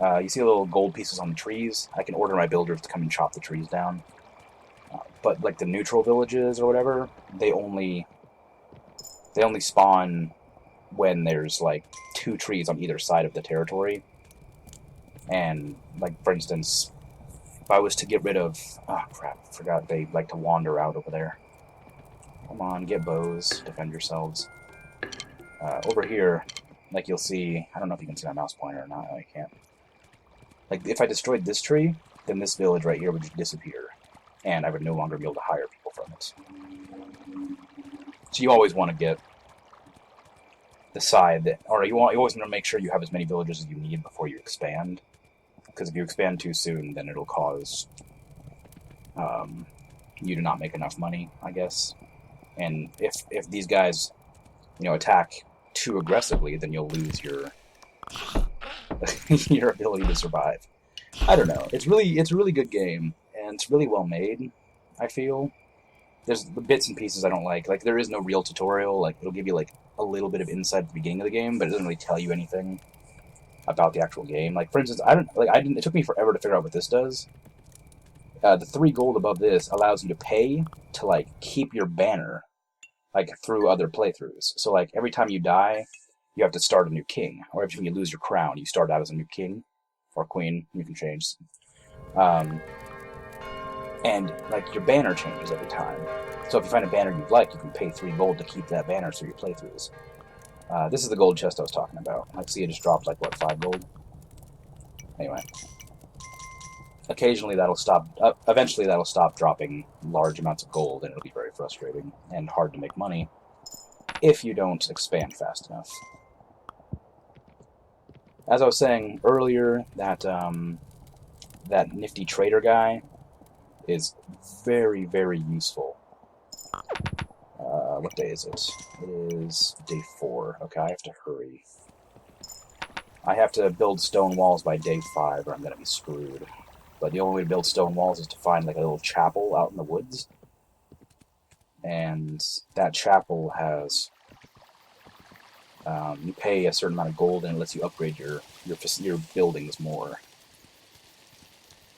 You see the little gold pieces on the trees? I can order my builders to come and chop the trees down. But like the neutral villages or whatever, they only spawn when there's like two trees on either side of the territory. And like for instance, if I was to get rid of, oh crap, I forgot they like to wander out over there. Come on, get bows, defend yourselves. Over here, like you'll see, I don't know if you can see my mouse pointer or not. I can't. Like if I destroyed this tree, then this village right here would just disappear, and I would no longer be able to hire people from it. So you always want to get the side that, or you always want to make sure you have as many villages as you need before you expand. Because if you expand too soon, then it'll cause you to not make enough money, I guess. And if these guys, attack too aggressively, then you'll lose your your ability to survive. I don't know. It's a really good game, and it's really well made. I feel there's the bits and pieces I don't like. Like there is no real tutorial. Like it'll give you like a little bit of insight at the beginning of the game, but it doesn't really tell you anything about the actual game. Like for instance, I don't like I didn't. It took me forever to figure out what this does. The 3 gold above this allows you to pay to like keep your banner like through other playthroughs. So like every time you die, you have to start a new king, or every time you lose your crown, you start out as a new king or queen. You can change, um, and like your banner changes every time. So if you find a banner you like, you can pay 3 gold to keep that banner through your playthroughs. This is the gold chest I was talking about. I see it just dropped like what 5 gold. Anyway, occasionally that'll stop. Eventually that'll stop dropping large amounts of gold, and it'll be very frustrating and hard to make money if you don't expand fast enough. As I was saying earlier, that nifty trader guy is very, very useful. What day is it? It is day 4. Okay, I have to hurry. I have to build stone walls by day 5, or I'm gonna be screwed. But the only way to build stone walls is to find like a little chapel out in the woods, and that chapel has you pay a certain amount of gold, and it lets you upgrade your buildings more.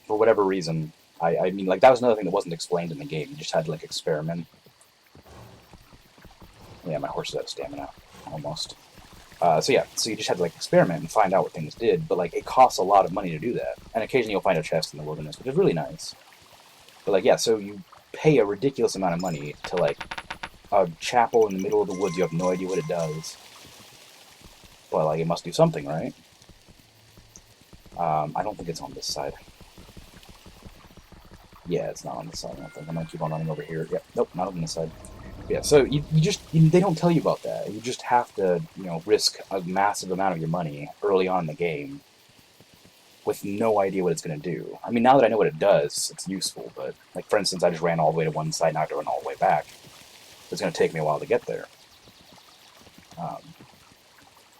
For whatever reason, I mean, like that was another thing that wasn't explained in the game. You just had to like experiment. Yeah, my horse is out of stamina, almost. So yeah, so you just had to like experiment and find out what things did, but like it costs a lot of money to do that. And occasionally you'll find a chest in the wilderness, which is really nice. But like yeah, so you pay a ridiculous amount of money to like a chapel in the middle of the woods. You have no idea what it does, but like it must do something, right? I don't think it's on this side. Yeah, it's not on this side. I don't think. I'm gonna keep on running over here. Yeah, nope, not on this side. Yeah, so they don't tell you about that. You just have to risk a massive amount of your money early on in the game with no idea what it's going to do. I mean, now that I know what it does, it's useful. But like for instance, I just ran all the way to one side, now I have to run all the way back. So it's going to take me a while to get there. Um,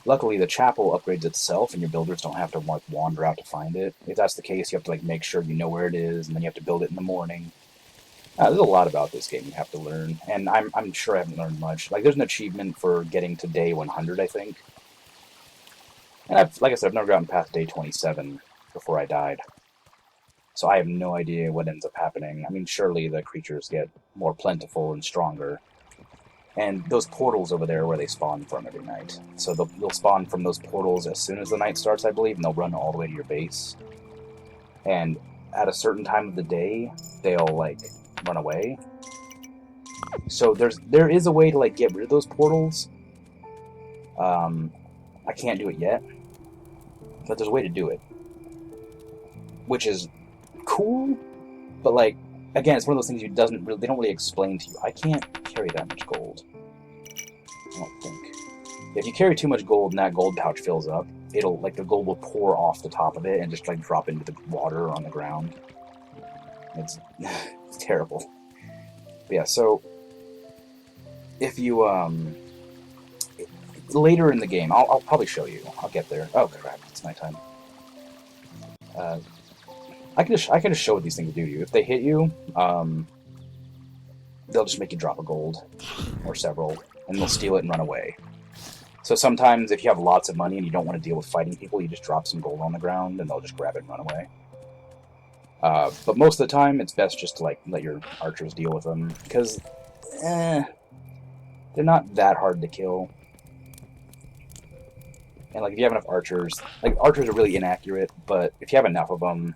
Luckily, the chapel upgrades itself, and your builders don't have to like wander out to find it. If that's the case, you have to like make sure you know where it is, and then you have to build it in the morning. There's a lot about this game you have to learn, and I'm sure I haven't learned much. Like, there's an achievement for getting to day 100, I think. And like I said, I've never gotten past day 27 before I died. So I have no idea what ends up happening. I mean, surely the creatures get more plentiful and stronger. And those portals over there are where they spawn from every night. So they'll spawn from those portals as soon as the night starts, I believe, and they'll run all the way to your base. And at a certain time of the day, they'll, like, run away. So there is a way to like get rid of those portals. I can't do it yet, but there's a way to do it, which is cool. But like again, it's one of those things they don't really explain to you. I can't carry that much gold. I don't think. If you carry too much gold and that gold pouch fills up, it'll like the gold will pour off the top of it and just like drop into the water on the ground. It's it's terrible. But yeah, so if you later in the game, I'll probably show you. I'll get there. Oh crap, it's nighttime. Uh, I can just show what these things do to you. If they hit you, they'll just make you drop a gold or several, and they'll steal it and run away. So sometimes if you have lots of money and you don't want to deal with fighting people, you just drop some gold on the ground and they'll just grab it and run away. But most of the time, it's best just to like let your archers deal with them, because they're not that hard to kill. And like if you have enough archers, like archers are really inaccurate, but if you have enough of them,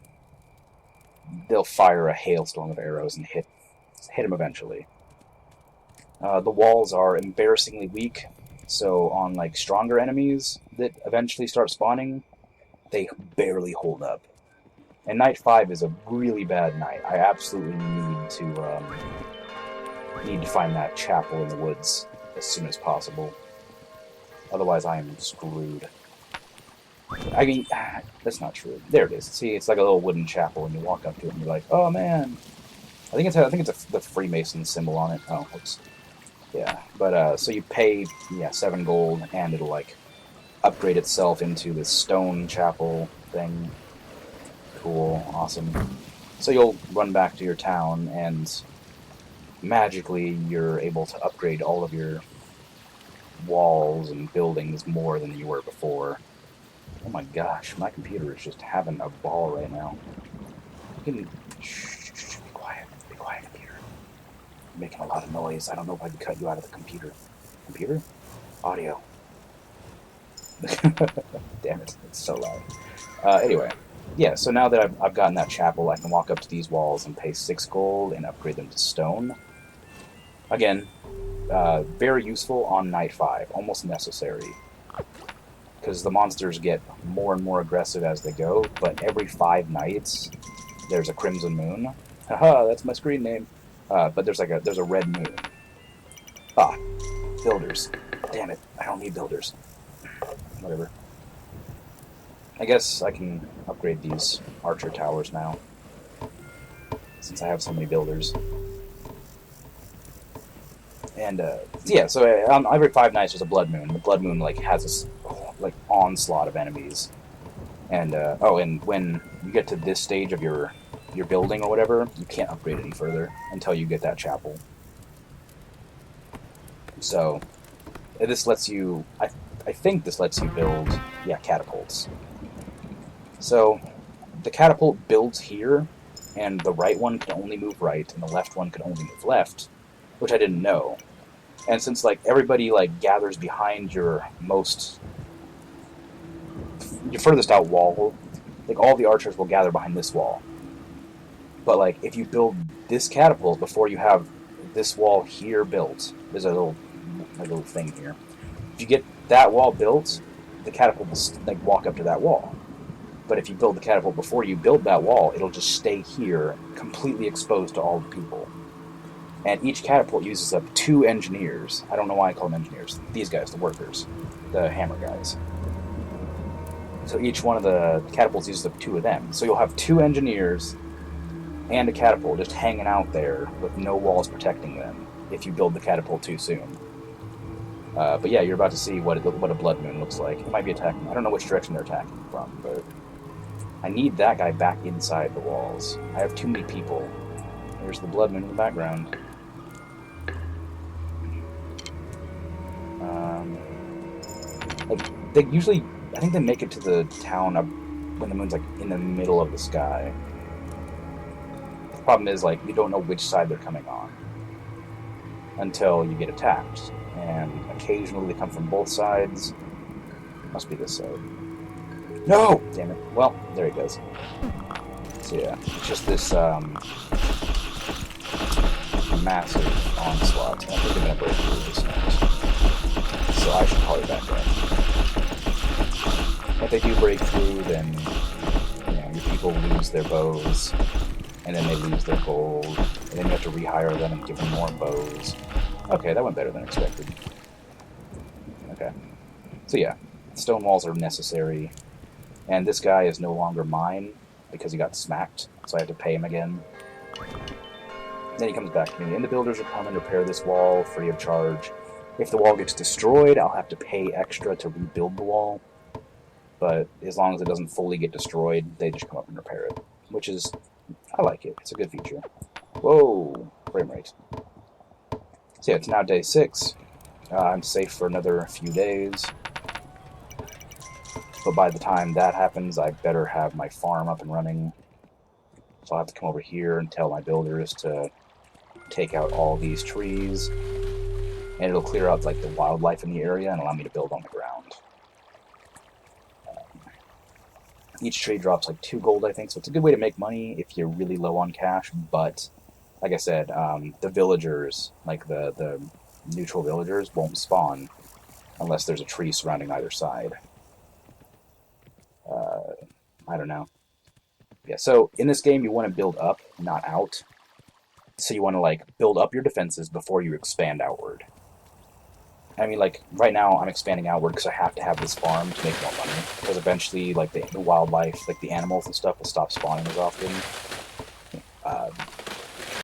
they'll fire a hailstorm of arrows and hit them eventually. The walls are embarrassingly weak, so on like stronger enemies that eventually start spawning, they barely hold up. And night 5 is a really bad night. I absolutely need to find that chapel in the woods as soon as possible. Otherwise, I am screwed. I mean, that's not true. There it is. See, it's like a little wooden chapel, and you walk up to it, and you're like, "Oh man!" I think it's the Freemason symbol on it. Oh, oops. Yeah, but so you pay 7 gold, and it'll like upgrade itself into this stone chapel thing. Cool, awesome. So you'll run back to your town, and magically you're able to upgrade all of your walls and buildings more than you were before. Oh my gosh, my computer is just having a ball right now. You can... Shh, be quiet, computer. You're making a lot of noise. I don't know if I can cut you out of the computer. Computer? Audio. Damn it, it's so loud. Anyway, yeah, so now that I've gotten that chapel, I can walk up to these walls and pay 6 gold and upgrade them to stone. Again, very useful on night 5, almost necessary. Because the monsters get more and more aggressive as they go, but every 5 nights, there's a Krimzonmoon. Haha, that's my screen name. But there's a red moon. Ah, builders. Damn it, I don't need builders. Whatever. I guess I can upgrade these archer towers now, since I have so many builders. And yeah, so every 5 nights there's a blood moon. The blood moon like has this like onslaught of enemies. And and when you get to this stage of your building or whatever, you can't upgrade any further until you get that chapel. So this lets you, I think this lets you build catapults. So the catapult builds here, and the right one can only move right, and the left one can only move left, which I didn't know. And since like everybody like gathers behind your furthest out wall, like all the archers will gather behind this wall. But like if you build this catapult before you have this wall here built, there's a little thing here. If you get that wall built, the catapult will like walk up to that wall. But if you build the catapult before you build that wall, it'll just stay here, completely exposed to all the people. And each catapult uses up 2 engineers. I don't know why I call them engineers. These guys, the workers, the hammer guys. So each one of the catapults uses up 2 of them. So you'll have 2 engineers and a catapult just hanging out there with no walls protecting them if you build the catapult too soon. But yeah, you're about to see what a blood moon looks like. It might be attacking. I don't know which direction they're attacking from, but I need that guy back inside the walls. I have too many people. There's the blood moon in the background. Like they usually, I think they make it to the town when the moon's like in the middle of the sky. The problem is like you don't know which side they're coming on until you get attacked, and occasionally they come from both sides. Must be this side. No! Damn it. Well, there he goes. So yeah, it's just this massive onslaught. I think I'm gonna break through this next. So I should probably back up. If they do break through, then your people lose their bows, and then they lose their gold, and then you have to rehire them and give them more bows. Okay, that went better than expected. Okay. So yeah, stone walls are necessary. And this guy is no longer mine because he got smacked, so I have to pay him again. Then he comes back to me, and the builders will come and repair this wall free of charge. If the wall gets destroyed, I'll have to pay extra to rebuild the wall. But as long as it doesn't fully get destroyed, they just come up and repair it. Which is, I like it. It's a good feature. Whoa, frame rate. So yeah, it's now day 6. I'm safe for another few days. But by the time that happens, I better have my farm up and running. So I'll have to come over here and tell my builders to take out all these trees. And it'll clear out like the wildlife in the area and allow me to build on the ground. Each tree drops like 2 gold, I think, so it's a good way to make money if you're really low on cash. But like I said, the villagers, like the neutral villagers, won't spawn unless there's a tree surrounding either side. I don't know. Yeah, so in this game, you want to build up, not out. So you want to like build up your defenses before you expand outward. I mean, like right now, I'm expanding outward because I have to have this farm to make more money. Because eventually, like the wildlife, like the animals and stuff, will stop spawning as often.